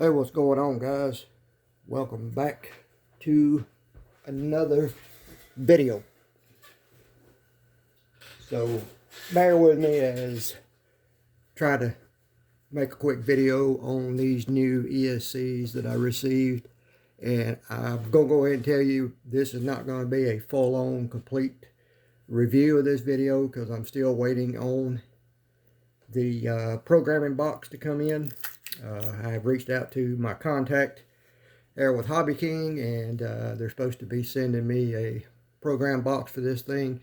Hey, what's going on, guys? Welcome back to another video. So bear with me as I try to make a quick video on these new ESCs that I received. And I'm going to go ahead and tell you this is not going to be a full-on complete review of this video because I'm still waiting on the programming box to come in. I've reached out to my contact there with Hobby King, and they're supposed to be sending me a program box for this thing.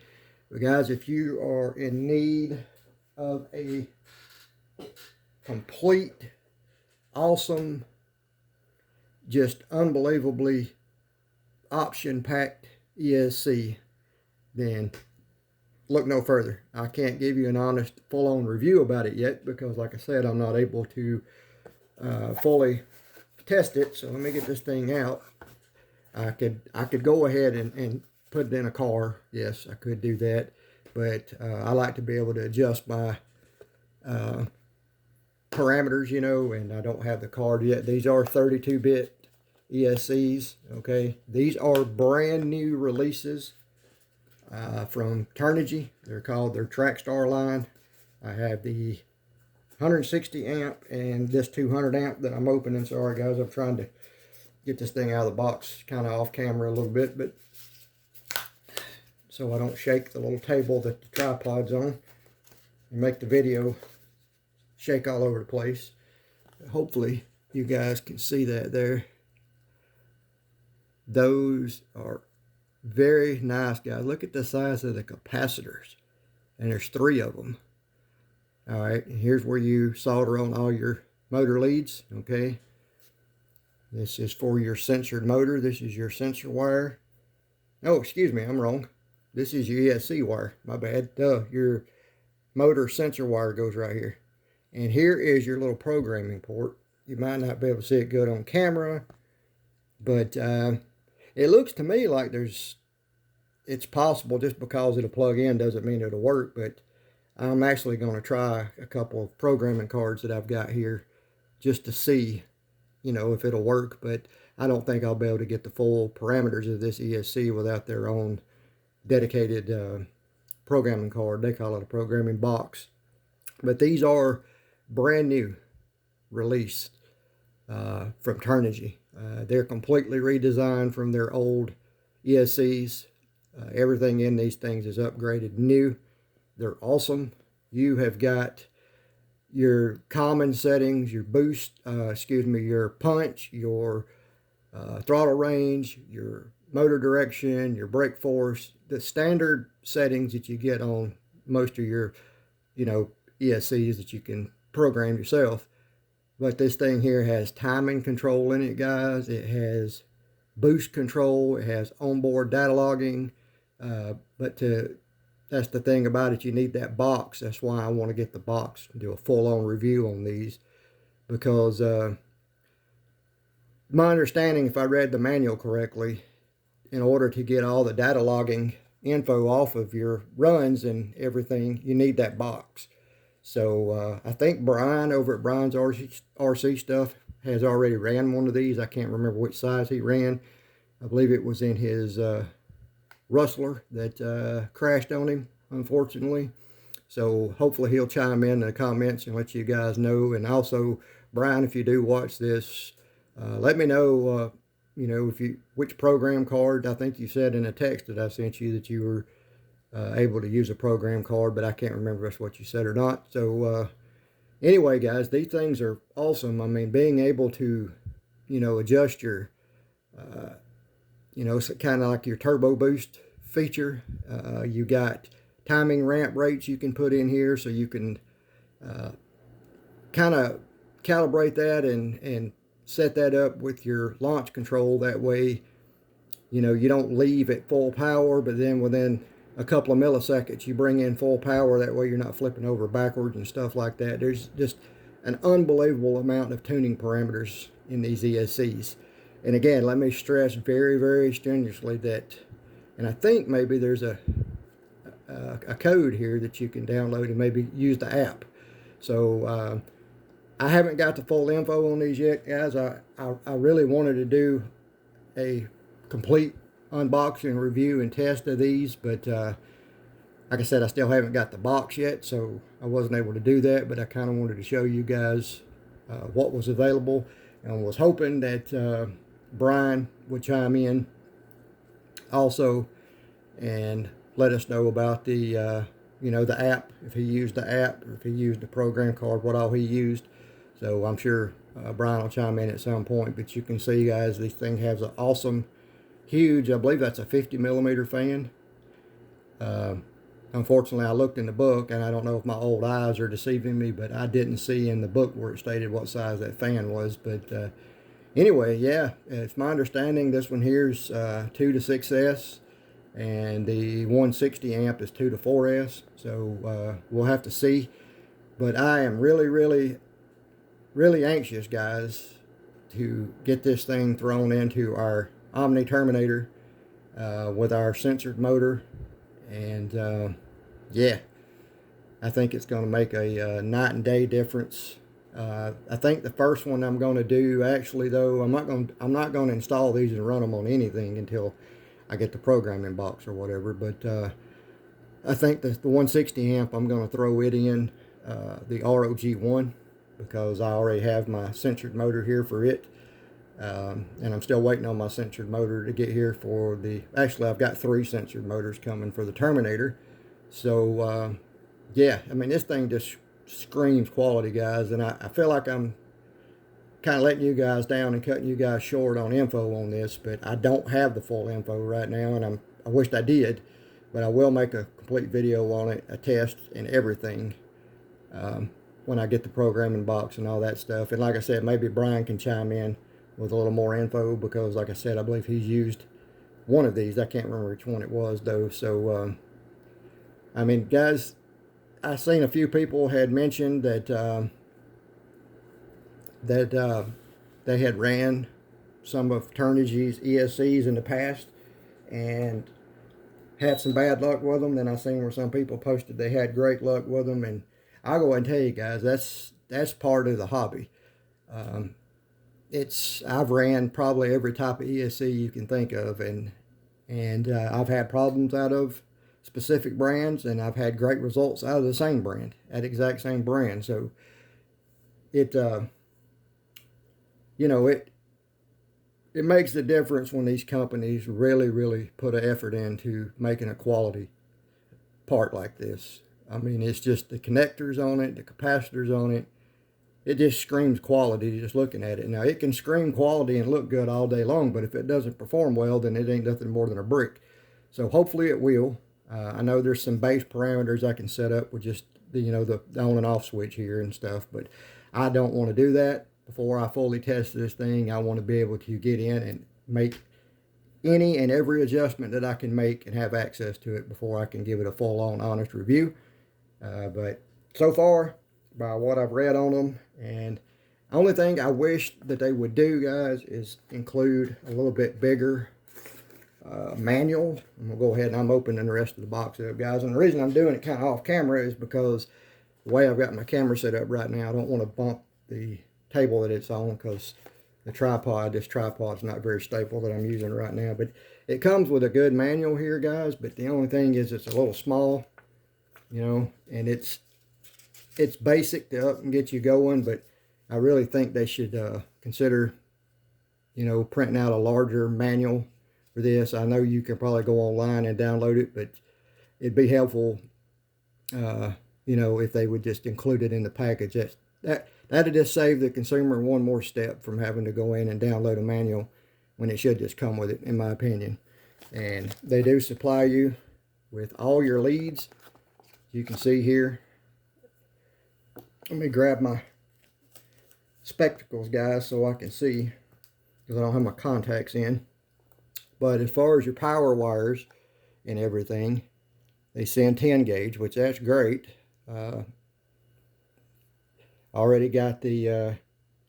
But guys, if you are in need of a complete, awesome, just unbelievably option-packed ESC, then look no further. I can't give you an honest, full-on review about it yet because, like I said, I'm not able to fully test it. So let me get this thing out. I could go ahead and put it in a car. Yes, I could do that, but I like to be able to adjust my parameters, you know, and I don't have the card yet. These are 32-bit ESCs. Okay, these are brand new releases from TURNIgy. They're called their Trackstar line. I have the 160 amp and this 200 amp that I'm opening. Sorry guys, I'm trying to get this thing out of the box kind of off camera a little bit, but so I don't shake the little table that the tripod's on and make the video shake all over the place. Hopefully you guys can see that there. Those are very nice, guys. Look at the size of the capacitors, and there's 3 of them. All right, and here's where you solder on all your motor leads, okay? This is for your sensored motor. This is your sensor wire. Oh, excuse me, I'm wrong. This is your ESC wire, my bad. Your motor sensor wire goes right here. And here is your little programming port. You might not be able to see it good on camera, but it looks to me like it's possible. Just because it'll plug in doesn't mean it'll work, but I'm actually going to try a couple of programming cards that I've got here just to see, you know, if it'll work. But I don't think I'll be able to get the full parameters of this ESC without their own dedicated programming card. They call it a programming box. But these are brand new released from TURNIgy. They're completely redesigned from their old ESCs. Everything in these things is upgraded new. They're awesome. You have got your common settings, your boost, your punch, your throttle range, your motor direction, your brake force, the standard settings that you get on most of your, you know, ESCs that you can program yourself. But this thing here has timing control in it, guys. It has boost control. It has onboard data logging. That's the thing about it. You need that box. That's why I want to get the box and do a full-on review on these. Because my understanding, if I read the manual correctly, in order to get all the data logging info off of your runs and everything, you need that box. So I think Brian over at Brian's RC Stuff has already ran one of these. I can't remember which size he ran. I believe it was in his Rustler that crashed on him, unfortunately. So hopefully he'll chime in the comments and let you guys know. And also, Brian, if you do watch this, let me know, you know, which program card. I think you said in a text that I sent you that you were able to use a program card, but I can't remember if that's what you said or not. So anyway, guys, these things are awesome. I mean, being able to, you know, adjust your you know, it's kind of like your turbo boost feature. You got timing ramp rates you can put in here, so you can kind of calibrate that and set that up with your launch control. That way, you know, you don't leave at full power, but then within a couple of milliseconds you bring in full power. That way you're not flipping over backwards and stuff like that. There's just an unbelievable amount of tuning parameters in these ESCs. And again, let me stress very, very strenuously that, and I think maybe there's a code here that you can download and maybe use the app. So I haven't got the full info on these yet, guys. I really wanted to do a complete unboxing, review, and test of these, but like I said, I still haven't got the box yet, so I wasn't able to do that, but I kind of wanted to show you guys what was available, and was hoping that Brian would chime in also and let us know about the you know, the app, if he used the app, or if he used the program card, what all he used. So I'm sure Brian will chime in at some point, but you can see, guys, this thing has an awesome, huge, I believe that's a 50mm fan. Unfortunately, I looked in the book, and I don't know if my old eyes are deceiving me, but I didn't see in the book where it stated what size that fan was. But anyway, yeah, it's my understanding this one here's 2 to 6S, and the 160 amp is 2 to 4S. So we'll have to see. But I am really, really, really anxious, guys, to get this thing thrown into our Omni Terminator with our censored motor. And yeah, I think it's going to make a night and day difference. I think the first one I'm going to do, actually, though, I'm not going to install these and run them on anything until I get the programming box or whatever. But I think the 160 amp, I'm going to throw it in the ROG1, because I already have my censored motor here for it. And I'm still waiting on my censored motor to get here for the, actually I've got 3 censored motors coming for the Terminator. So yeah, I mean, this thing just screams quality, guys, and I feel like I'm kind of letting you guys down and cutting you guys short on info on this, but I don't have the full info right now, and I wished I did, but I will make a complete video on it, a test and everything, when I get the programming box and all that stuff. And like I said, maybe Brian can chime in with a little more info, because like I said, I believe he's used one of these. I can't remember which one it was, though. So I mean, guys, I seen a few people had mentioned that they had ran some of Turnigy's ESC'S in the past and had some bad luck with them. Then I seen where some people posted they had great luck with them, and I'll go ahead and tell you guys, that's part of the hobby. I've ran probably every type of ESC you can think of, and I've had problems out of specific brands, and I've had great results out of the same brand, that exact same brand. So it you know, it makes the difference when these companies really, really put an effort into making a quality part like this. I mean, it's just the connectors on it, the capacitors on it. It just screams quality just looking at it. Now, it can scream quality and look good all day long, but if it doesn't perform well, then it ain't nothing more than a brick. So hopefully it will. I know there's some base parameters I can set up with just the, you know, the on and off switch here and stuff, but I don't want to do that before I fully test this thing. I want to be able to get in and make any and every adjustment that I can make and have access to it before I can give it a full-on honest review. But so far, by what I've read on them, and the only thing I wish that they would do, guys, is include a little bit bigger manual. I'm gonna go ahead and I'm opening the rest of the box up, guys. And the reason I'm doing it kind of off camera is because the way I've got my camera set up right now, I don't want to bump the table that it's on, because this tripod's not very stable that I'm using right now. But it comes with a good manual here, guys, but the only thing is it's a little small, you know, and it's basic to up and get you going. But I really think they should consider, you know, printing out a larger manual for this. I know you can probably go online and download it, but it'd be helpful, you know, if they would just include it in the package. That'd just save the consumer one more step from having to go in and download a manual when it should just come with it, in my opinion. And they do supply you with all your leads. You can see here. Let me grab my spectacles, guys, so I can see, because I don't have my contacts in. But as far as your power wires and everything, they send 10 gauge, which that's great. Already got the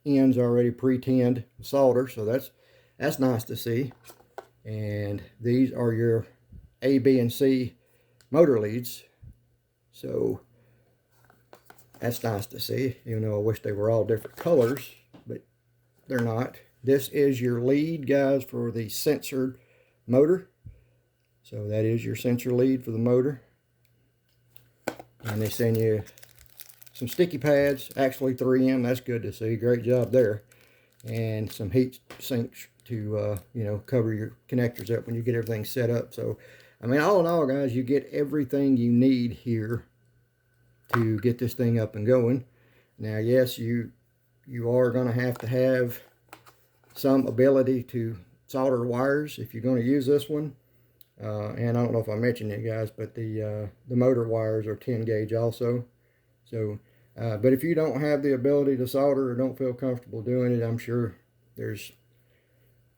ends already pre-tinned solder, so that's nice to see. And these are your A, B, and C motor leads. So That's nice to see, even though I wish they were all different colors, but they're not. This is your lead, guys, for the censored motor. So that is your sensor lead for the motor. And they send you some sticky pads, actually 3M. That's good to see. Great job there. And some heat sinks to, you know, cover your connectors up when you get everything set up. So, I mean, all in all, guys, you get everything you need here to get this thing up and going. Now, yes, you are going to have some ability to solder wires if you're going to use this one. And I don't know if I mentioned it, guys, but the motor wires are 10 gauge also. So, but if you don't have the ability to solder or don't feel comfortable doing it, I'm sure there's,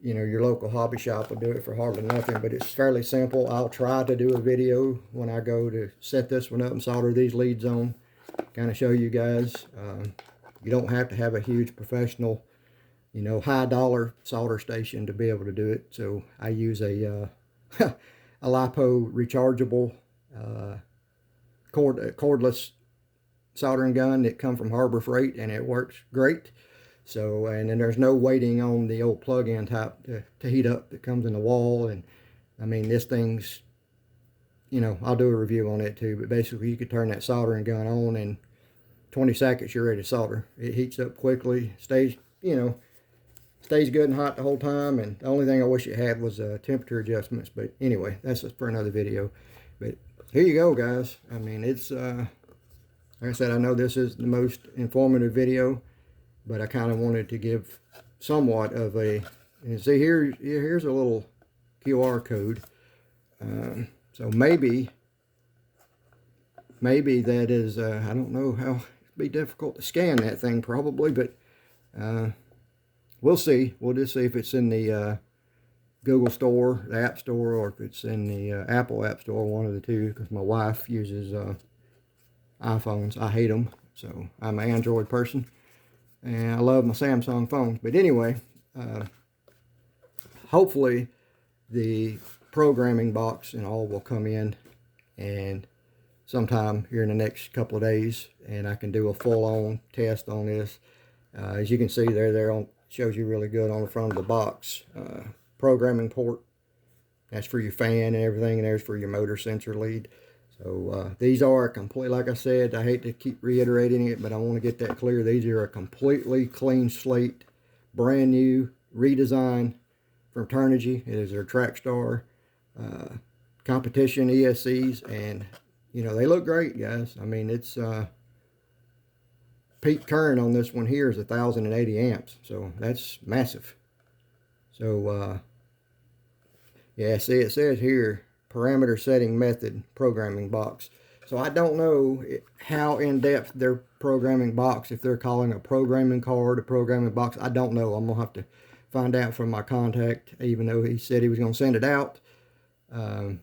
you know, your local hobby shop will do it for hardly nothing, but it's fairly simple. I'll try to do a video when I go to set this one up and solder these leads on, kind of show you guys. You don't have to have a huge professional, you know, high dollar solder station to be able to do it. So I use a a LiPo rechargeable cordless soldering gun that come from Harbor Freight, and it works great. So, and then there's no waiting on the old plug-in type to heat up that comes in the wall. And I mean, this thing's, you know, I'll do a review on it too, but basically you could turn that soldering gun on and 20 seconds you're ready to solder. It heats up quickly, stays, you know, stays good and hot the whole time. And the only thing I wish it had was temperature adjustments. But anyway, that's just for another video. But here you go, guys. I mean, it's like I said, I know this is the most informative video, but I kind of wanted to give somewhat of a, and see here's a little QR code. So maybe that is, I don't know how, it'd be difficult to scan that thing probably, but we'll see. We'll just see if it's in the Google Store, the App Store, or if it's in the Apple App Store, one of the two, because my wife uses iPhones. I hate them, so I'm an Android person, and I love my Samsung phones. But anyway, hopefully the programming box and all will come in and sometime here in the next couple of days, and I can do a full-on test on this. As you can see there on, shows you really good on the front of the box. Programming port, that's for your fan and everything, and there's for your motor sensor lead. So these are complete, like I said, I hate to keep reiterating it, but I want to get that clear. These are a completely clean slate, brand new redesign from Turnigy. It is their Trackstar competition ESC'S, and you know, they look great, guys. I mean, it's peak current on this one here is 1,080 amps, so that's massive. So yeah, see, it says here parameter setting method programming box. So I don't know how in-depth their programming box, if they're calling a programming card a programming box, I don't know. I'm gonna have to find out from my contact, even though he said he was gonna send it out. I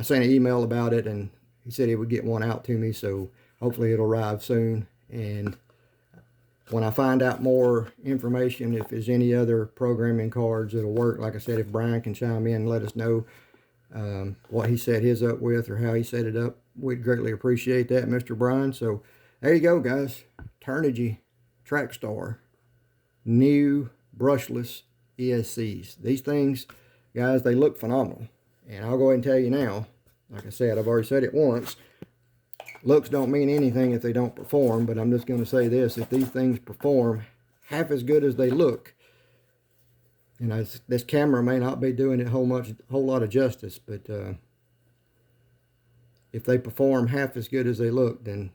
sent an email about it, and he said he would get one out to me, so hopefully it'll arrive soon. And when I find out more information, if there's any other programming cards that'll work, like I said, if Brian can chime in and let us know what he set his up with or how he set it up, we'd greatly appreciate that, Mr. Brian. So there you go, guys. Turnigy Trackstar new brushless ESCs. These things, guys, they look phenomenal. And I'll go ahead and tell you now, like I said, I've already said it once, looks don't mean anything if they don't perform, but I'm just going to say this: if these things perform half as good as they look, and this camera may not be doing it a whole lot of justice, but if they perform half as good as they look, then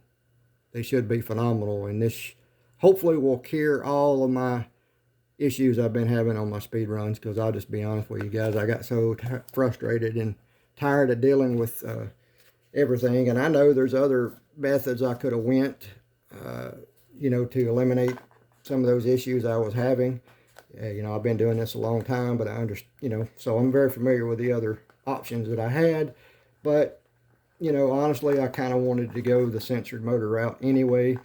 they should be phenomenal. And this hopefully will cure all of my issues I've been having on my speed runs, because I'll just be honest with you guys, I got so frustrated and tired of dealing with everything. And I know there's other methods I could have went, you know, to eliminate some of those issues I was having. You know, I've been doing this a long time, but I understand, you know, so I'm very familiar with the other options that I had. But, you know, honestly, I kind of wanted to go the censored motor route anyway,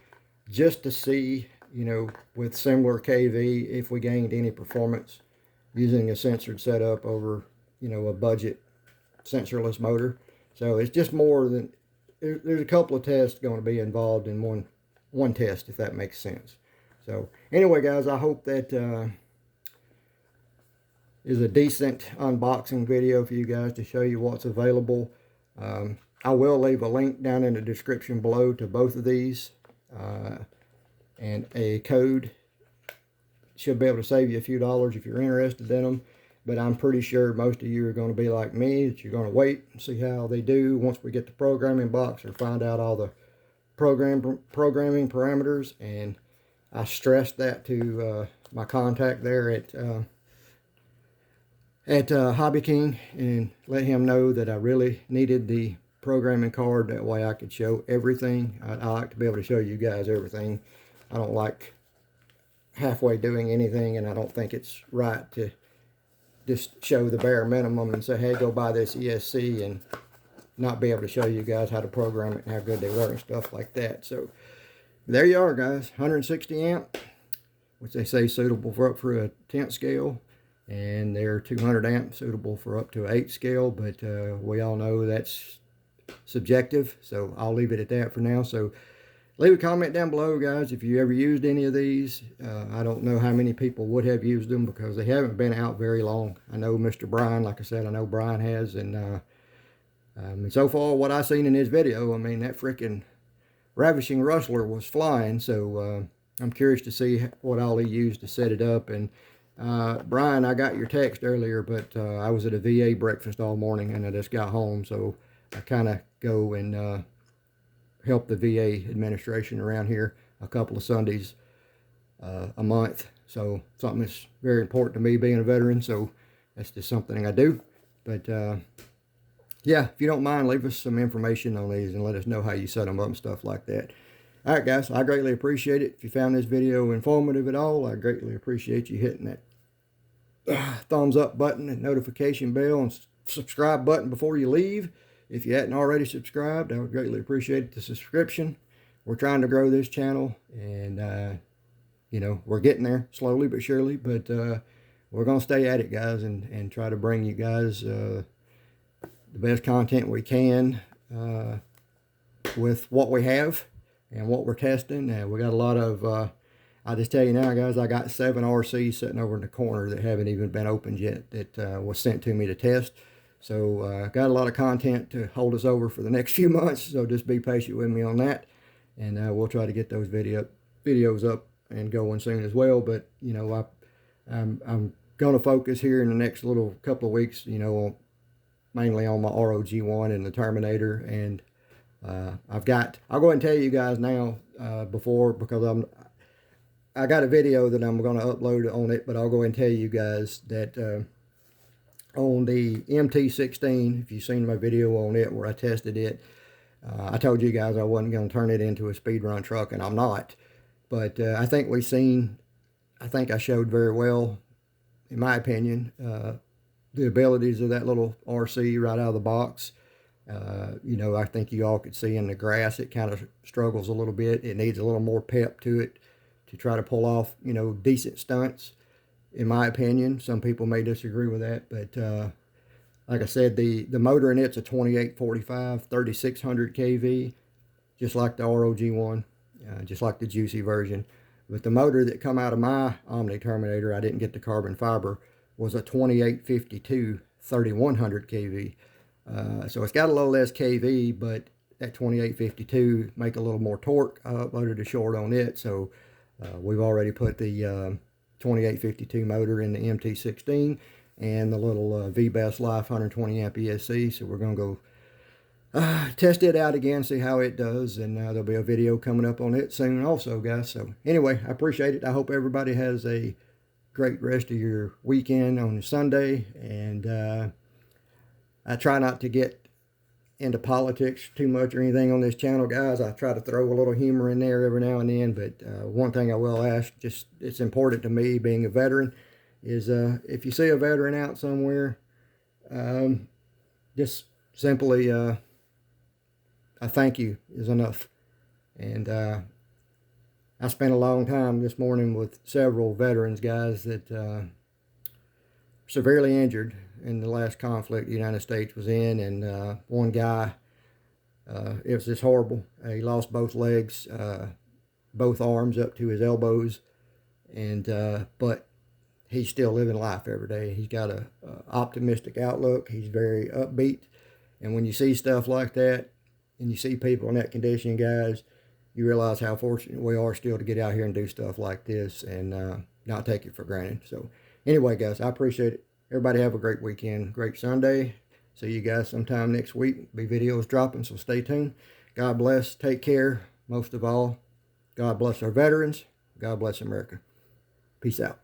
just to see, you know, with similar KV, if we gained any performance using a censored setup over, you know, a budget sensorless motor. So it's just more than, there's a couple of tests going to be involved in one test, if that makes sense. So anyway, guys, I hope that is a decent unboxing video for you guys to show you what's available. I will leave a link down in the description below to both of these, and a code. Should be able to save you a few dollars if you're interested in them. But I'm pretty sure most of you are going to be like me, that you're going to wait and see how they do once we get the programming box, or find out all the programming parameters. And I stressed that to my contact there at Hobby King, and let him know that I really needed the programming card. That way I could show everything. I like to be able to show you guys everything. I don't like halfway doing anything, and I don't think it's right to just show the bare minimum and say, hey, go buy this ESC, and not be able to show you guys how to program it and how good they were and stuff like that. So there you are, guys. 160 amp, which they say suitable for up for a 10th scale, and they're 200 amp suitable for up to 8 scale, but we all know that's subjective, so I'll leave it at that for now. So leave a comment down below, guys, if you ever used any of these. I don't know how many people would have used them, because they haven't been out very long. I know Mr. Brian, like I said, I know Brian has, and so far what I've seen in his video, I mean, that freaking ravishing rustler was flying. So I'm curious to see what all he used to set it up. And Brian, I got your text earlier, but I was at a VA breakfast all morning, and I just got home, so I kind of go and help the VA administration around here a couple of Sundays a month. So something that's very important to me, being a veteran. So that's just something I do. But yeah, if you don't mind, leave us some information on these and let us know how you set them up and stuff like that. All right, guys, I greatly appreciate it. If you found this video informative at all, I greatly appreciate you hitting that thumbs up button and notification bell and subscribe button before you leave. If you hadn't already subscribed, I would greatly appreciate the subscription. We're trying to grow this channel, and you know, we're getting there slowly but surely. But we're going to stay at it, guys, and try to bring you guys the best content we can with what we have and what we're testing. And we got a lot of, I'll just tell you now, guys, I got 7 RCs sitting over in the corner that haven't even been opened yet, that was sent to me to test. So got a lot of content to hold us over for the next few months, so just be patient with me on that. And we'll try to get those videos up and going soon as well. But, you know, I'm going to focus here in the next little couple of weeks, you know, mainly on my ROG1 and the Terminator. And I'll go ahead and tell you guys now, because I got a video that I'm going to upload on it, but I'll go ahead and tell you guys that on the MT16, if you've seen my video on it where I tested it, I told you guys I wasn't going to turn it into a speed run truck, and I'm not. But I think I showed very well, in my opinion, the abilities of that little RC right out of the box. You know, I think you all could see in the grass, it kind of struggles a little bit. It needs a little more pep to it to try to pull off, you know, decent stunts, in my opinion. Some people may disagree with that, but like I said, the motor in it's a 2845 3600 kV, just like the ROG1, just like the Juicy version. But the motor that come out of my Omni Terminator, I didn't get the carbon fiber, was a 2852 3100 kV. So it's got a little less kV, but that 2852 make a little more torque. I uploaded a short on it, so we've already put the 2852 motor in the MT16 and the little V-Best Life 120 amp ESC. So we're going to go test it out again, see how it does, and there'll be a video coming up on it soon also, guys. So anyway, I appreciate it. I hope everybody has a great rest of your weekend on Sunday, and I try not to get into politics too much or anything on this channel, guys. I try to throw a little humor in there every now and then, but one thing I will ask, just it's important to me, being a veteran, is if you see a veteran out somewhere, just simply a thank you is enough. And I spent a long time this morning with several veterans, guys, that severely injured in the last conflict the United States was in. And one guy It was just horrible. He lost both legs, both arms up to his elbows, and but he's still living life every day. He's got a optimistic outlook. He's very upbeat. And when you see stuff like that, and you see people in that condition, guys, you realize how fortunate we are still to get out here and do stuff like this and not take it for granted. So anyway, guys, I appreciate it. Everybody have a great weekend, great Sunday. See you guys sometime next week. Be videos dropping, so stay tuned. God bless. Take care. Most of all, God bless our veterans. God bless America. Peace out.